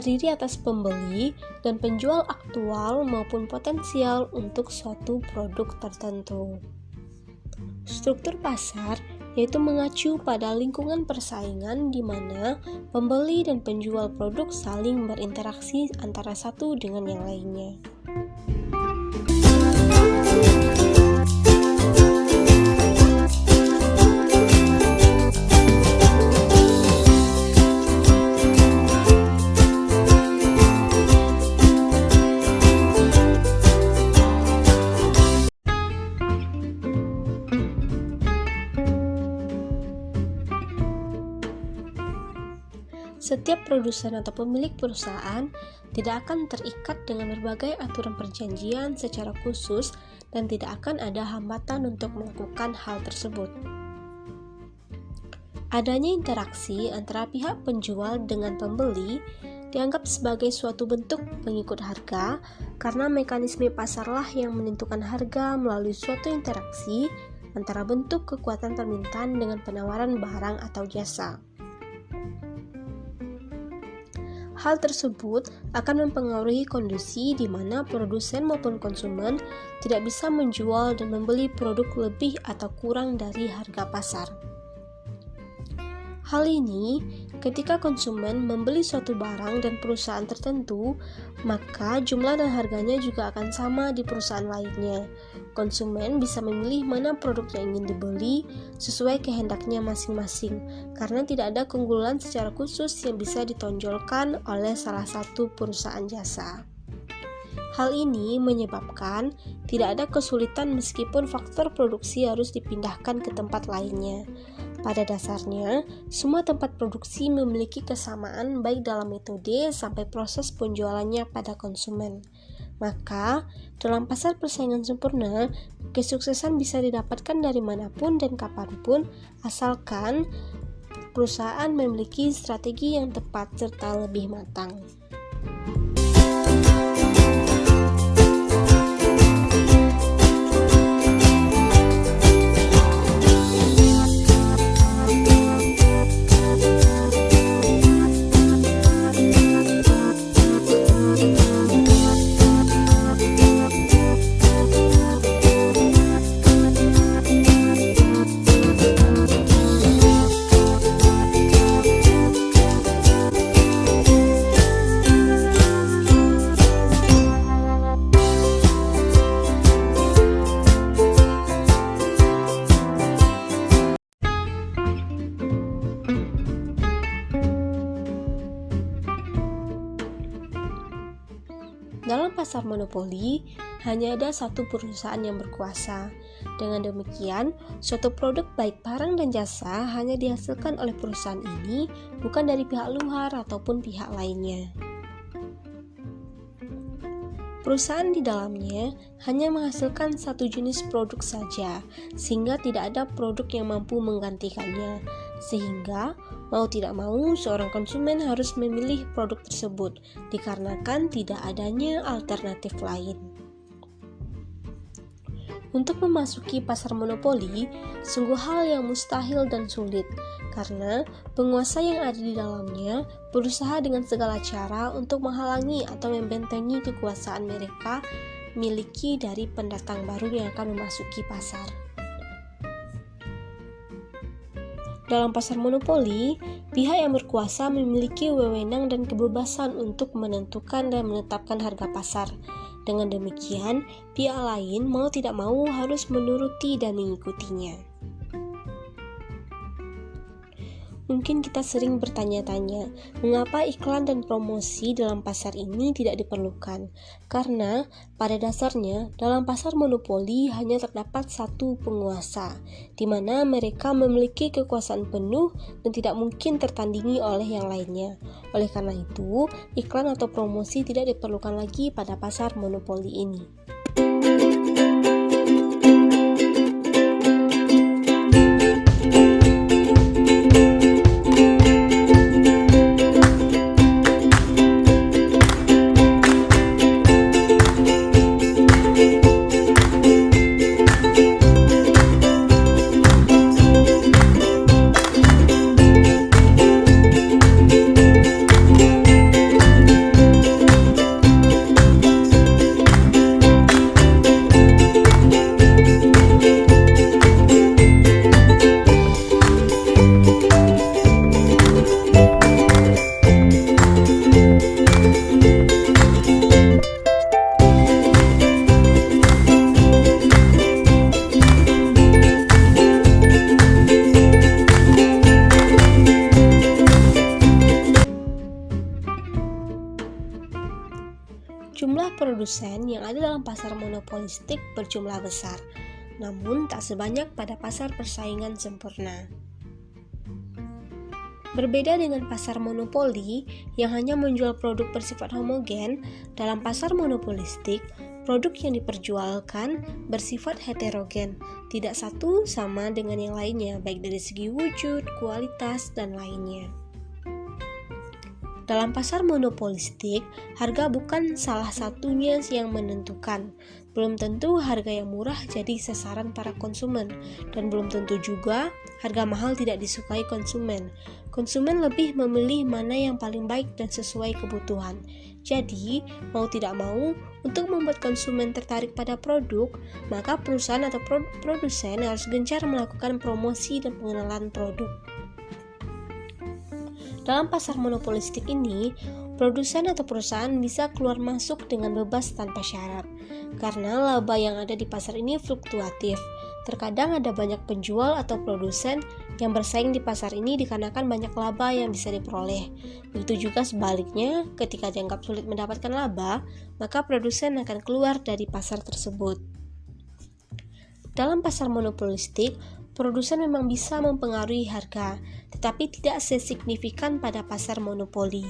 terdiri atas pembeli dan penjual aktual maupun potensial untuk suatu produk tertentu. Struktur pasar yaitu mengacu pada lingkungan persaingan di mana pembeli dan penjual produk saling berinteraksi antara satu dengan yang lainnya. Setiap produsen atau pemilik perusahaan tidak akan terikat dengan berbagai aturan perjanjian secara khusus dan tidak akan ada hambatan untuk melakukan hal tersebut. Adanya interaksi antara pihak penjual dengan pembeli dianggap sebagai suatu bentuk pengikut harga karena mekanisme pasarlah yang menentukan harga melalui suatu interaksi antara bentuk kekuatan permintaan dengan penawaran barang atau jasa. Hal tersebut akan mempengaruhi kondisi di mana produsen maupun konsumen tidak bisa menjual dan membeli produk lebih atau kurang dari harga pasar. Hal ini, ketika konsumen membeli suatu barang dan perusahaan tertentu, maka jumlah dan harganya juga akan sama di perusahaan lainnya. Konsumen bisa memilih mana produk yang ingin dibeli sesuai kehendaknya masing-masing, karena tidak ada keunggulan secara khusus yang bisa ditonjolkan oleh salah satu perusahaan jasa. Hal ini menyebabkan tidak ada kesulitan meskipun faktor produksi harus dipindahkan ke tempat lainnya. Pada dasarnya, semua tempat produksi memiliki kesamaan baik dalam metode sampai proses penjualannya pada konsumen. Maka, dalam pasar persaingan sempurna, kesuksesan bisa didapatkan dari manapun dan kapanpun, asalkan perusahaan memiliki strategi yang tepat serta lebih matang. Dalam pasar monopoli, hanya ada satu perusahaan yang berkuasa. Dengan demikian, suatu produk baik barang dan jasa hanya dihasilkan oleh perusahaan ini, bukan dari pihak luar ataupun pihak lainnya. Perusahaan di dalamnya hanya menghasilkan satu jenis produk saja, sehingga tidak ada produk yang mampu menggantikannya. Sehingga, mau tidak mau, seorang konsumen harus memilih produk tersebut, dikarenakan tidak adanya alternatif lain. Untuk memasuki pasar monopoli, sungguh hal yang mustahil dan sulit, karena penguasa yang ada di dalamnya berusaha dengan segala cara untuk menghalangi atau membentengi kekuasaan mereka miliki dari pendatang baru yang akan memasuki pasar. Dalam pasar monopoli, pihak yang berkuasa memiliki wewenang dan kebebasan untuk menentukan dan menetapkan harga pasar. Dengan demikian, pihak lain mau tidak mau harus menuruti dan mengikutinya. Mungkin kita sering bertanya-tanya, mengapa iklan dan promosi dalam pasar ini tidak diperlukan? Karena pada dasarnya dalam pasar monopoli hanya terdapat satu penguasa, di mana mereka memiliki kekuasaan penuh dan tidak mungkin tertandingi oleh yang lainnya. Oleh karena itu, iklan atau promosi tidak diperlukan lagi pada pasar monopoli ini. produsen yang ada dalam pasar monopolistik berjumlah besar, namun tak sebanyak pada pasar persaingan sempurna. Berbeda dengan pasar monopoli yang hanya menjual produk bersifat homogen, dalam pasar monopolistik, produk yang diperjualkan bersifat heterogen, tidak satu sama dengan yang lainnya, baik dari segi wujud, kualitas, dan lainnya. Dalam pasar monopolistik, harga bukan salah satunya yang menentukan. Belum tentu harga yang murah jadi sasaran para konsumen, dan belum tentu juga harga mahal tidak disukai konsumen. Konsumen lebih memilih mana yang paling baik dan sesuai kebutuhan. Jadi, mau tidak mau, untuk membuat konsumen tertarik pada produk, maka perusahaan atau produsen harus gencar melakukan promosi dan pengenalan produk. Dalam pasar monopolistik ini, produsen atau perusahaan bisa keluar masuk dengan bebas tanpa syarat. Karena laba yang ada di pasar ini fluktuatif. Terkadang ada banyak penjual atau produsen yang bersaing di pasar ini dikarenakan banyak laba yang bisa diperoleh. Begitu juga sebaliknya, ketika dianggap sulit mendapatkan laba, maka produsen akan keluar dari pasar tersebut. Dalam pasar monopolistik, produsen memang bisa mempengaruhi harga, tetapi tidak sesignifikan pada pasar monopoli.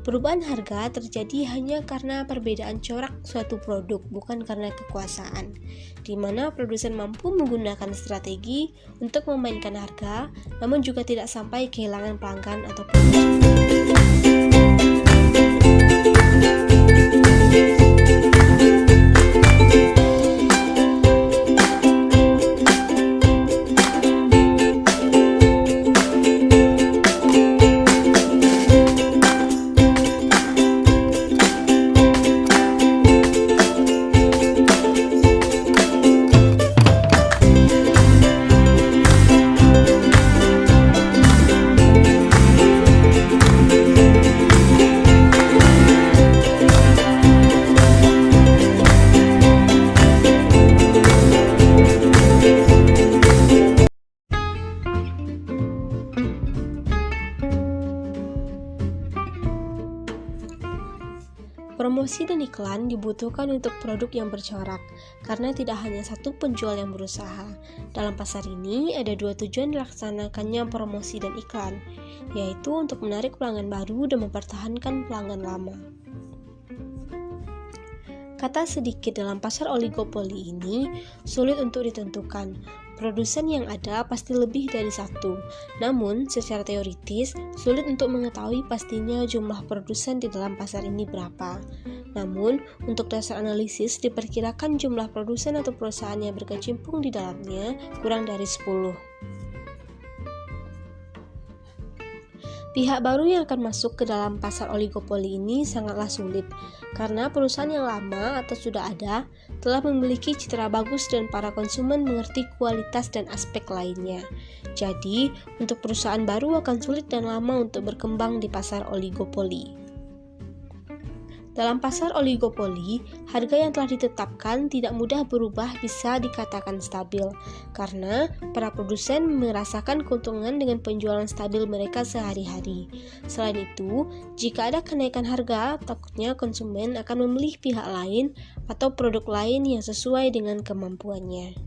Perubahan harga terjadi hanya karena perbedaan corak suatu produk, bukan karena kekuasaan, di mana produsen mampu menggunakan strategi untuk memainkan harga, namun juga tidak sampai kehilangan pelanggan atau Promosi dan iklan dibutuhkan untuk produk yang bercorak, karena tidak hanya satu penjual yang berusaha. Dalam pasar ini, ada dua tujuan dilaksanakannya promosi dan iklan, yaitu untuk menarik pelanggan baru dan mempertahankan pelanggan lama. Kata sedikit dalam pasar oligopoli ini sulit untuk ditentukan. Produsen yang ada pasti lebih dari satu. Namun, secara teoritis, sulit untuk mengetahui pastinya jumlah produsen di dalam pasar ini berapa. Namun, untuk dasar analisis diperkirakan jumlah produsen atau perusahaan yang berkecimpung di dalamnya kurang dari 10. Pihak baru yang akan masuk ke dalam pasar oligopoli ini sangatlah sulit, karena perusahaan yang lama atau sudah ada telah memiliki citra bagus dan para konsumen mengerti kualitas dan aspek lainnya. Jadi, untuk perusahaan baru akan sulit dan lama untuk berkembang di pasar oligopoli. Dalam pasar oligopoli, harga yang telah ditetapkan tidak mudah berubah, bisa dikatakan stabil, karena para produsen merasakan keuntungan dengan penjualan stabil mereka sehari-hari. Selain itu, jika ada kenaikan harga, takutnya konsumen akan memilih pihak lain atau produk lain yang sesuai dengan kemampuannya.